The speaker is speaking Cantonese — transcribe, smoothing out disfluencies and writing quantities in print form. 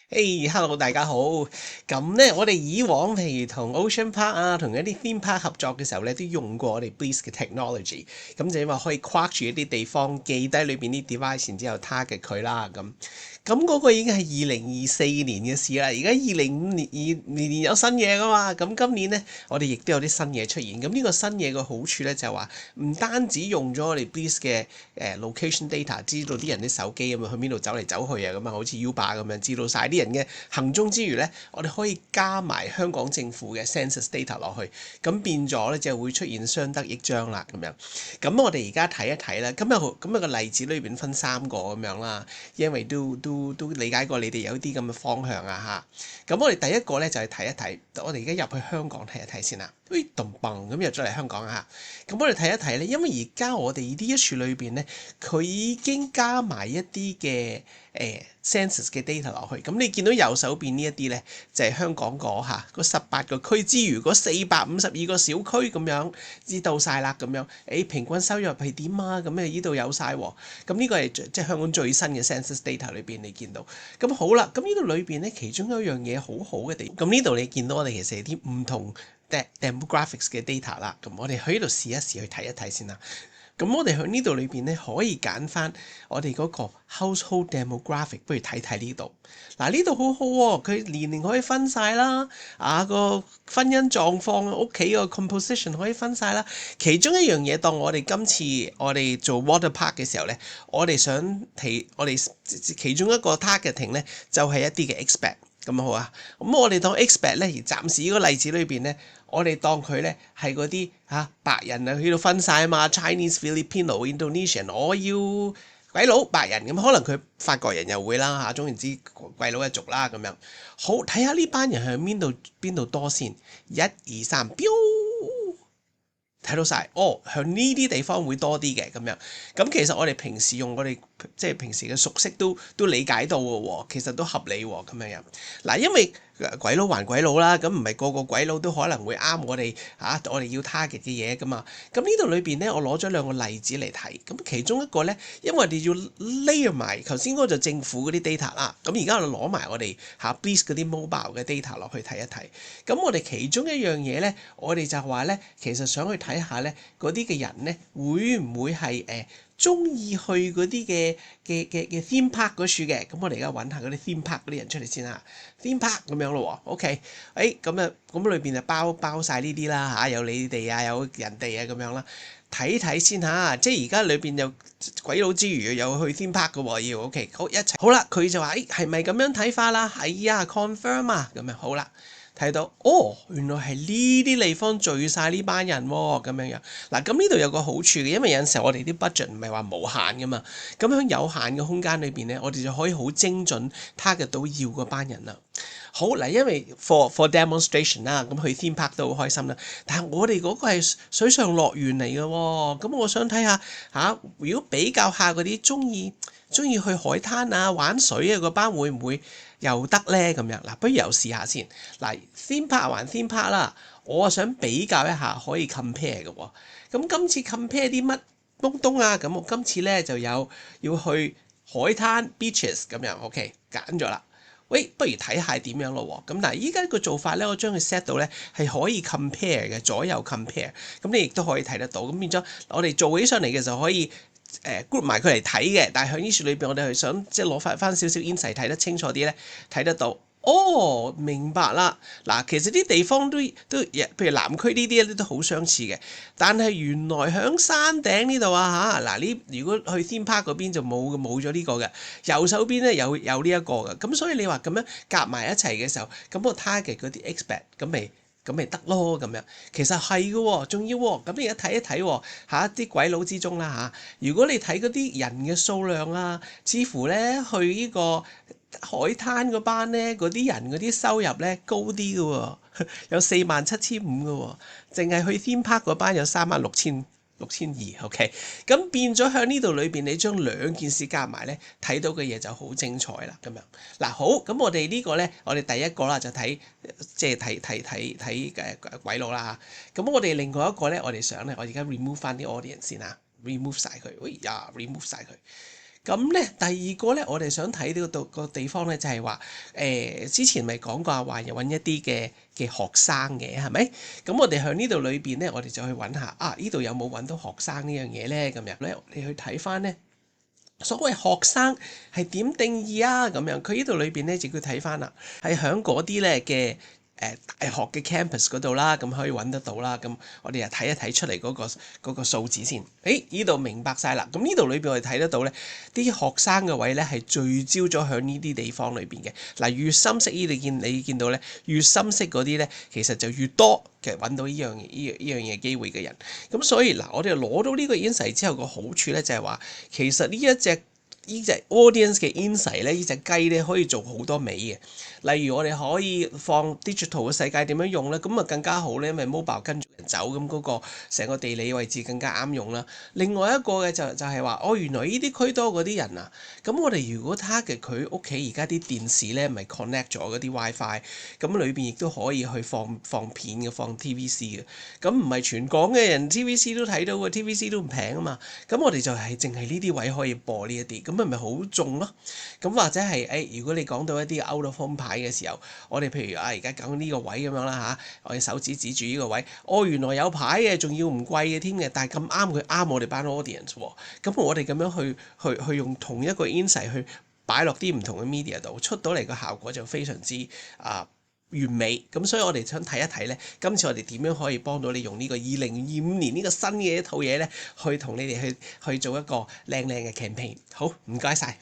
嘿，hello，大家好。咁咧，我哋以往譬如同 Ocean Park 啊，同一啲 theme park 合作嘅時候咧，都用過我哋 Breeze 嘅 technology。咁就因為可以框住一啲地方，記低裏邊啲 device，然之後 target 佢啦。咁嗰個已經係2024年嘅事啦。而家2025年年有新嘢噶嘛。咁今年咧，我哋亦都有啲新嘢出現。咁呢個新嘢嘅好處咧，就係話唔單止用咗我哋 Breeze 嘅location data，知道啲人啲手機咁啊去邊度走嚟走去啊，咁啊好似 Uber 咁樣知道晒啲人嘅行蹤之餘咧，我哋可以加埋香港政府嘅 census data 落去，咁變咗咧就會出現相得益彰啦咁樣。咁我哋而家睇一睇啦，咁有個例子裏邊分三個咁樣啦，因為都理解過你哋有啲咁嘅方向啊嚇。咁我哋第一個咧就係睇一睇，我哋而家入去香港睇一睇先啦。咦，咚嘣咁入咗嚟香港啊！咁我哋睇一睇咧，因為而家我哋呢一處裏邊咧，佢已經加埋一啲嘅census 嘅 data 落去。咁你見到右手邊呢一啲咧，就係香港嗰18個區之餘嗰452個小區咁樣，知道晒啦咁樣。平均收入係點啊？咁呢度有晒喎。咁呢個係即係香港最新嘅 census data 裏邊你見到。咁好啦，咁呢度裏邊咧，其中有一樣嘢好好嘅地方。咁呢度你見到我哋其實係啲唔同demographics 嘅 data 啦，咁我哋喺呢度試一試去睇一睇先啦。咁我哋喺呢度裏邊咧，可以揀翻我哋嗰個 household demographic，不如睇睇呢度。嗱，呢度好好喎，佢年齡可以分晒啦，個婚姻狀況、屋企個 composition 可以分晒啦。其中一樣嘢，當我哋今次我哋做 water park 嘅時候咧，我哋想提我哋其中一個 targeting 咧，就係一啲嘅 expat。咁好啊，咁我哋當 expat 咧，而暫時呢個例子裏邊咧，我哋當佢咧係嗰啲白人啊，去到分晒啊嘛，Chinese、Filipino、Indonesian，我要鬼佬白人咁，可能佢法國人又會啦嚇，總言之鬼佬一族啦咁樣。好，睇下呢班人係邊度多先，1、2、3，標。睇到晒，向呢啲地方會多啲嘅咁樣。咁其實我哋平時用我哋即係平時嘅熟悉都理解到嘅喎，其實都合理喎咁樣。嗱，因為鬼佬還鬼佬啦，咁唔係個個鬼佬都可能會啱我哋我哋要 target 嘅嘢噶嘛。咁呢度裏邊咧，我攞咗兩個例子嚟睇。咁其中一個咧，因為我哋要 layer 埋頭先嗰個就政府嗰啲 data 啦。咁而家我哋攞埋我哋Breeze 嗰啲 mobile 嘅 data 落去睇一睇。咁我哋其中一樣嘢咧，我哋就話咧，其實想去睇下咧，嗰啲嘅人咧，會唔會係中意去嗰啲嘅 theme park 嗰處嘅？咁我哋而家揾下嗰啲 theme park 嗰啲人出嚟先啦。theme park 咁樣咯喎，OK，咁裏邊就包晒呢啲啦有你哋啊，有人哋啊咁樣啦。睇睇先即係而家裏邊有鬼佬之餘，有去 theme park 嘅喎，要 OK，好一齊。好啦，佢就話係咪咁樣睇法啦？係啊，confirm 啊，咁樣好啦。睇到原來係呢啲地方聚晒呢班人喎，咁樣樣。嗱，咁呢度有個好處嘅，因為有陣時候我哋啲 budget 唔係話無限噶嘛，咁喺有限嘅空間裏邊咧，我哋就可以好精準 target 到要嗰班人啦。好嗱，因為 for demonstration 啦，咁去 theme park 都好開心啦。但係我哋嗰個係水上樂園嚟嘅喎，咁我想睇下如果比較下嗰啲中意去海灘啊玩水啊嗰班會唔會又得咧咁樣？嗱，不如又試下先。嗱，theme park 還 theme park 啦，我想比較一下可以 compare 嘅喎。咁今次 compare 啲乜東啊？咁我今次咧就有要去海灘 beaches 咁樣，OK 揀咗啦。喂，不如睇下點樣咯喎？咁嗱，依家個做法咧，我將佢 set 到咧係可以 compare 嘅，左右 compare。咁你亦都可以睇得到。咁變咗我哋做起上嚟嘅時候可以group 埋佢嚟睇嘅。但係喺呢處裏邊，我哋係想即係攞翻少少 insight 睇得清楚啲咧，睇得到。明白啦。嗱，其實啲地方都，譬如南區呢啲都好相似嘅。但係原來喺山頂呢度嗱如果去 theme park 嗰邊就冇咗呢個嘅，右手邊咧有呢一個嘅。咁所以你話咁樣夾埋一齊嘅時候，咁我 target 嗰啲 expert 咁咪得咯咁樣。其實係嘅喎，仲要喎。咁你而家睇一睇喎啲鬼佬之中啦如果你睇嗰啲人嘅數量似乎咧去呢個海灘嗰班咧，嗰啲人嗰啲收入咧高啲嘅喎，有47,500嘅喎，淨係去 theme park 嗰班有36,200 OK， 咁變咗喺呢度裏邊，你將兩件事夾埋咧，睇到嘅嘢就好精彩啦咁樣。嗱好，咁我哋呢個咧，我哋第一個啦就睇鬼佬啦咁我哋另外一個咧，我哋想咧，我而家 remove 翻啲 audience 先remove 晒佢，remove 晒佢。咁咧第二個咧，我哋想睇呢個地方咧，就係話之前咪講過話又揾一啲嘅學生嘅係咪？咁我哋喺呢度裏邊咧，我哋就去揾下呢度有冇揾到學生呢樣嘢咧？咁樣咧，你去睇翻咧。所謂學生係點定義啊？咁樣佢呢度裏邊咧，就要睇翻啦，係喺嗰啲咧嘅大學嘅 campus 嗰度啦，咁可以揾得到啦。咁我哋又睇一睇出嚟嗰個數字先。呢度明白晒啦。咁呢度裏邊我哋睇得到咧，啲學生嘅位咧係聚焦咗喺呢啲地方裏邊嘅。嗱，越深色呢，你見到咧，越深色嗰啲咧，其實就越多嘅揾到呢樣嘢機會嘅人。咁所以嗱，我哋攞到呢個 insight 之後個好處咧，就係話其實呢隻 audience 嘅 insight 咧，呢隻雞咧可以做好多味嘅。例如我哋可以放 digital 嘅世界點樣用咧，咁啊更加好咧，因為 mobile 跟住人走，咁嗰個成個地理位置更加啱用啦。另外一個嘅就係話，原來呢啲區多嗰啲人啊，咁我哋如果 target 佢屋企而家啲電視咧，咪 connect 咗嗰啲 WiFi，咁裏邊亦都可以去放片嘅，放 TVC 嘅。咁唔係全港嘅人 TVC 都睇到嘅，TVC 都唔平啊嘛。咁我哋就係淨係呢啲位可以播呢一啲，咁咪好中咯。咁或者係如果你講到一啲 out of home 牌嘅時候，我哋譬如而家講呢個位咁樣啦嚇，我哋手指指住呢個位，原來有牌嘅，仲要唔貴嘅添嘅，但係咁啱佢啱我哋班 audience 喎。咁我哋咁樣去用同一個 insight 去擺落啲唔同嘅 media 度，出到嚟個效果就非常之完美。咁所以我哋想睇一睇咧，今次我哋點樣可以幫到你用呢個2025年呢個新嘅一套嘢咧，去同你哋去做一個靚嘅 campaign。好，唔該晒。